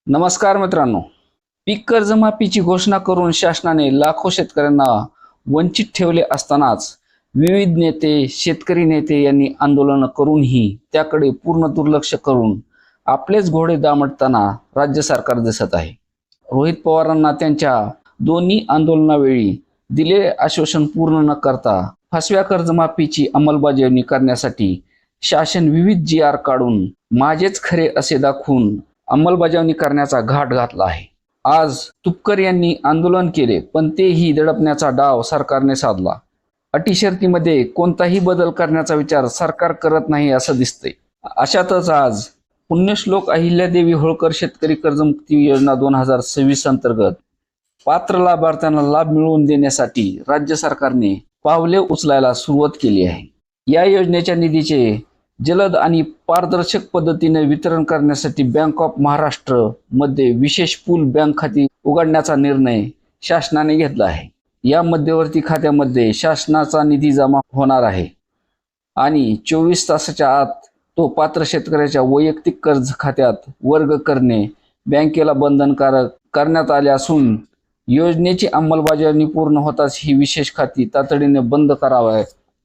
नमस्कार मित्रांनो. पीक कर्जमाफीची घोषणा करून शासनाने लाखो शेतकऱ्यांना वंचित ठेवले असतानाच विविध नेते, शेतकरी नेते यांनी आंदोलन करूनही त्याकडे पूर्ण दुर्लक्ष करून आपलेच घोडे दामटताना राज्य सरकार दिसत आहे. रोहित पवारांना त्यांच्या दोन्ही आंदोलनावेळी दिलेले आश्वासन पूर्ण न करता फसव्या कर्जमाफीची अंमलबजावणी करण्यासाठी शासन विविध GR काढून माझेच खरे असे दाखवून अंमलबजावणी करण्याचा घाट घातला आहे. आज तुपकर यांनी आंदोलन केले, पण तेही दडपण्याचा डाव सरकारने साधला. अटी शर्तीमध्ये कोणताही बदल करण्याचा विचार सरकार करत नाही असं दिसतंय. अशातच आज पुण्यश्लोक अहिल्यादेवी होळकर शेतकरी कर्जमुक्ती योजना 2026 अंतर्गत पात्र लाभार्थ्यांना लाभ मिळवून देण्यासाठी राज्य सरकारने पावले उचलायला सुरुवात केली आहे. या योजनेच्या निधीचे जलद आणि पारदर्शक पद्धतीने वितरण करण्यासाठी बँक ऑफ महाराष्ट्र मध्ये विशेष पूल बँक खाती उघडण्याचा निर्णय शासनाने घेतला आहे. या मध्यवर्ती खात्यामध्ये शासनाचा निधी जमा होणार आहे आणि 24 तासाच्या आत तो पात्र शेतकऱ्याच्या वैयक्तिक कर्ज खात्यात वर्ग करणे बँकेला बंधनकारक करण्यात आले असून योजनेची अंमलबजावणी पूर्ण होताच ही विशेष खाती तातडीने बंद करावी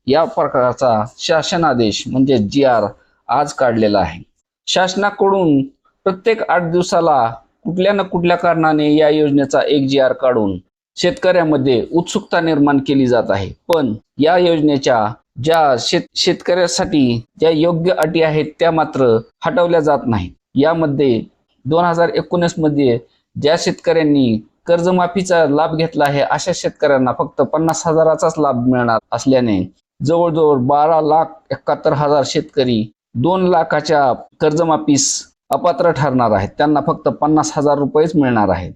या प्रकारचा शासन आदेश म्हणजे GR आज काढलेला आहे. शासनाकडून प्रत्येक 8 दिवसाला कुठल्या ना कुठल्या कारणाने या योजनेचा एक GR काढून शेतकऱ्यांमध्ये उत्सुकता निर्माण केली जात आहे. पण या योजनेच्या ज्या शेतकऱ्यासाठी ज्या योग्य अटी आहेत त्या मात्र हटवल्या जात नाहीत. यामध्ये 2019 मध्ये ज्या शेतकऱ्यांनी कर्जमाफीचा लाभ घेतला आहे अशा शेतकऱ्यांना फक्त 50,000चाच लाभ मिळणार असल्याने जवळजवळ 12,71,000 शेतकरी 2 लाखाच्या कर्जमाफीस अपात्र ठरणार आहेत. त्यांना फक्त 50,000 रुपयेच मिळणार आहेत.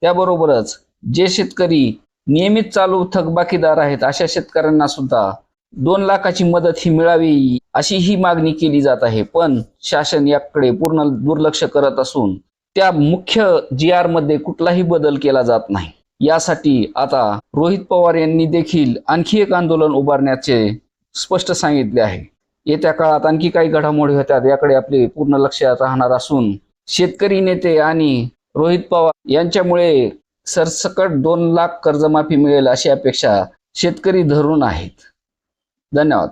त्याबरोबरच जे शेतकरी नियमित चालू थकबाकीदार आहेत अशा शेतकऱ्यांना सुद्धा 2 लाखाची मदत ही मिळावी अशी ही मागणी केली जात आहे. पण शासन याकडे पूर्ण दुर्लक्ष करत असून त्या मुख्य GR मध्ये कुठलाही बदल केला जात नाही. यासाठी आता रोहित पवार यांनी देखील आणखी एक आंदोलन उभारण्याचे स्पष्ट सांगितले आहे. येत्या काळात आणखी काही घडामोडी होतात याकडे आपले पूर्ण लक्ष राहणार असून शेतकरी नेते आणि रोहित पवार यांच्यामुळे सरसकट 2 लाख कर्जमाफी मिळेल अशी अपेक्षा शेतकरी धरून आहेत. धन्यवाद.